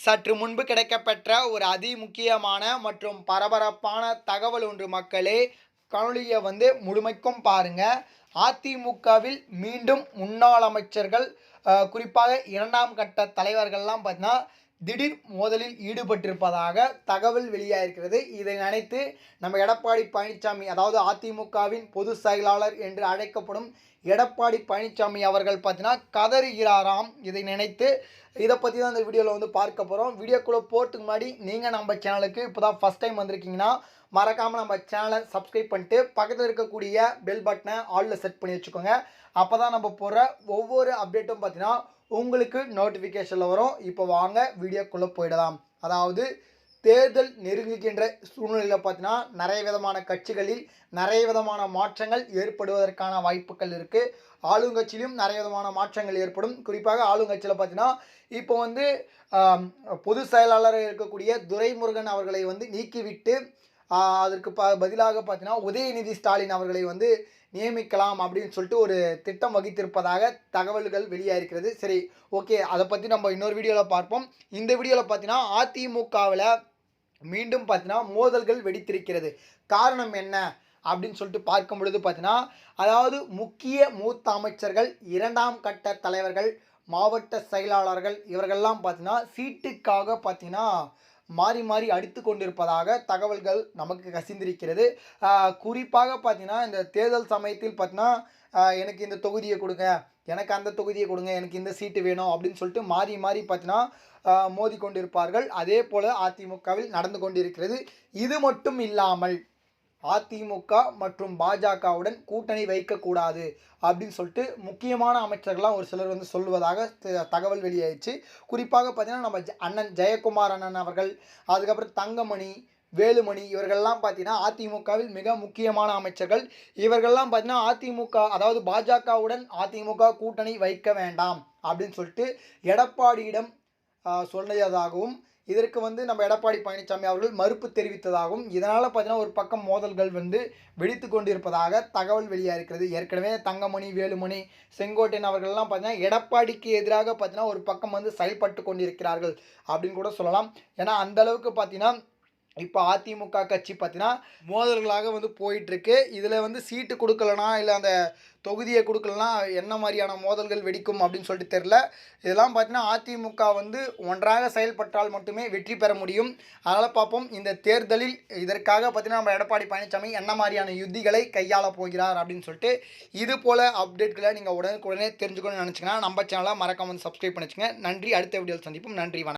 சற்று முன்பு கிடைக்கப்பெற்ற ஒரு முக்கியமான மற்றும் பரபரப்பான தகவல் ஒன்று மக்களே. காணொளியை முழுமைக்கும் பாருங்க. அதிமுகவில் மீண்டும் முன்னாள் அமைச்சர்கள் குறிப்பாக இரண்டாம் கட்ட தலைவர்கள்லாம் பார்த்தீங்கன்னா திடீர் மோதலில் ஈடுபட்டிருப்பதாக தகவல் வெளியாகிருக்கிறது. இதை நினைத்து நம்ம எடப்பாடி பழனிசாமி, அதாவது அதிமுகவின் பொதுச் செயலாளர் என்று அழைக்கப்படும் எடப்பாடி பழனிசாமி அவர்கள் பார்த்தீங்கன்னா கதறுகிறாராம். இதை நினைத்து இதை பற்றி தான் இந்த வீடியோவில் பார்க்க போகிறோம். வீடியோக்குள்ளே போகிறதுக்கு முன்னாடி நீங்கள் நம்ம சேனலுக்கு இப்போ தான் ஃபஸ்ட் டைம் வந்திருக்கீங்கன்னா மறக்காமல் நம்ம சேனலை சப்ஸ்கிரைப் பண்ணிட்டு பக்கத்தில் இருக்கக்கூடிய பெல் பட்டனை ஆலில் செட் பண்ணி வச்சுக்கோங்க. அப்போ தான் நம்ம போடுற ஒவ்வொரு அப்டேட்டும் பார்த்தீங்கன்னா உங்களுக்கு நோட்டிஃபிகேஷனில் வரும். இப்போ வாங்க வீடியோக்குள்ளே போயிடலாம். அதாவது தேர்தல் நெருங்குகின்ற சூழ்நிலையில் பார்த்தீங்கன்னா நிறைய விதமான கட்சிகளில் நிறைய விதமான மாற்றங்கள் ஏற்படுவதற்கான வாய்ப்புகள் இருக்குது. ஆளுங்கட்சியிலும் நிறைய விதமான மாற்றங்கள் ஏற்படும். குறிப்பாக ஆளுங்கட்சியில் பார்த்தீங்கன்னா இப்போ பொதுச் செயலாளராக இருக்கக்கூடிய துரைமுருகன் அவர்களை நீக்கிவிட்டு அதற்கு பதிலாக பார்த்தீங்கன்னா உதயநிதி ஸ்டாலின் அவர்களை நியமிக்கலாம் அப்படின்னு சொல்லிட்டு ஒரு திட்டம் வகித்திருப்பதாக தகவல்கள் வெளியாகிருக்கிறது. சரி, ஓகே, அதை பற்றி நம்ம இன்னொரு வீடியோவில் பார்ப்போம். இந்த வீடியோவில் பார்த்தீங்கன்னா அதிமுகவில் மீண்டும் பார்த்தீங்கன்னா மோதல்கள் வெடித்திருக்கிறது. காரணம் என்ன அப்படின்னு சொல்லிட்டு பார்க்கும் பொழுது பார்த்தீங்கன்னா, அதாவது முக்கிய மூத்த அமைச்சர்கள், இரண்டாம் கட்ட தலைவர்கள், மாவட்ட செயலாளர்கள் இவர்கள்லாம் பார்த்தீங்கன்னா சீட்டுக்காக பார்த்தீங்கன்னா மாறி மாறி அடித்து கொண்டிருப்பதாக தகவல்கள் நமக்கு கசிந்திருக்கிறது. குறிப்பாக பார்த்தீங்கன்னா இந்த தேர்தல் சமயத்தில் பார்த்தீங்கன்னா எனக்கு இந்த தொகுதியை கொடுங்க, எனக்கு அந்த தொகுதியை கொடுங்க, எனக்கு இந்த சீட்டு வேணும் அப்படின்னு சொல்லிட்டு மாறி மாறி பார்த்தீங்கன்னா மோதி கொண்டிருப்பார்கள். அதே போல் அதிமுகவில் நடந்து கொண்டிருக்கிறது. இது மட்டும் இல்லாமல் அதிமுக மற்றும் பாஜகவுடன் கூட்டணி வைக்கக்கூடாது அப்படின்னு சொல்லிட்டு முக்கியமான அமைச்சர்கள்லாம் ஒரு சிலர் சொல்லுவதாக தகவல் வெளியாயிடுச்சு. குறிப்பாக பார்த்தீங்கன்னா நம்ம அண்ணன் ஜெயக்குமார் அண்ணன் அவர்கள், அதுக்கப்புறம் தங்கமணி, வேலுமணி இவர்கள்லாம் பார்த்தீங்கன்னா அதிமுகவில் மிக முக்கியமான அமைச்சர்கள். இவர்கள்லாம் பார்த்தீங்கன்னா அதிமுக, அதாவது பாஜகவுடன் அதிமுக கூட்டணி வைக்க வேண்டாம் அப்படின்னு சொல்லிட்டு எடப்பாடியிடம் சொன்னதாகவும் இதற்கு நம்ம எடப்பாடி பழனிசாமி அவர்கள் மறுப்பு தெரிவித்ததாகவும் இதனால் பார்த்தீங்கன்னா ஒரு பக்கம் மோதல்கள் வெடித்து கொண்டிருப்பதாக தகவல் வெளியாகிறது. ஏற்கனவே தங்கமணி, வேலுமணி, செங்கோட்டையன் அவர்கள்லாம் பார்த்தீங்கன்னா எடப்பாடிக்கு எதிராக பார்த்தீங்கன்னா ஒரு பக்கம் செயல்பட்டு கொண்டிருக்கிறார்கள் அப்படின்னு கூட சொல்லலாம். ஏன்னா அந்த அளவுக்கு பார்த்தீங்கன்னா இப்போ அதிமுக கட்சி பார்த்தீங்கன்னா மோதல்களாக போயிட்டுருக்கு. இதில் சீட்டு கொடுக்கலனா இல்லை அந்த தொகுதியை கொடுக்கலனா என்ன மாதிரியான மோதல்கள் வெடிக்கும் அப்படின்னு சொல்லிட்டு தெரில. இதெல்லாம் பார்த்தீங்கன்னா அதிமுக ஒன்றாக செயல்பட்டால் மட்டுமே வெற்றி பெற முடியும். அதனால் பார்ப்போம் இந்த தேர்தலில் இதற்காக பார்த்தீங்கன்னா நம்ம எடப்பாடி பழனிசாமி என்ன மாதிரியான யுத்திகளை கையாள போகிறார் அப்படின்னு சொல்லிட்டு. இது போல் அப்டேட்களை நீங்கள் உடனுக்குடனே தெரிஞ்சுக்கணும்னு நினச்சிங்கன்னா நம்ம சேனலை மறக்காம சப்ஸ்கிரைப் பண்ணிச்சுங்க. நன்றி. அடுத்த வீடியோவில் சந்திப்போம். நன்றி, வணக்கம்.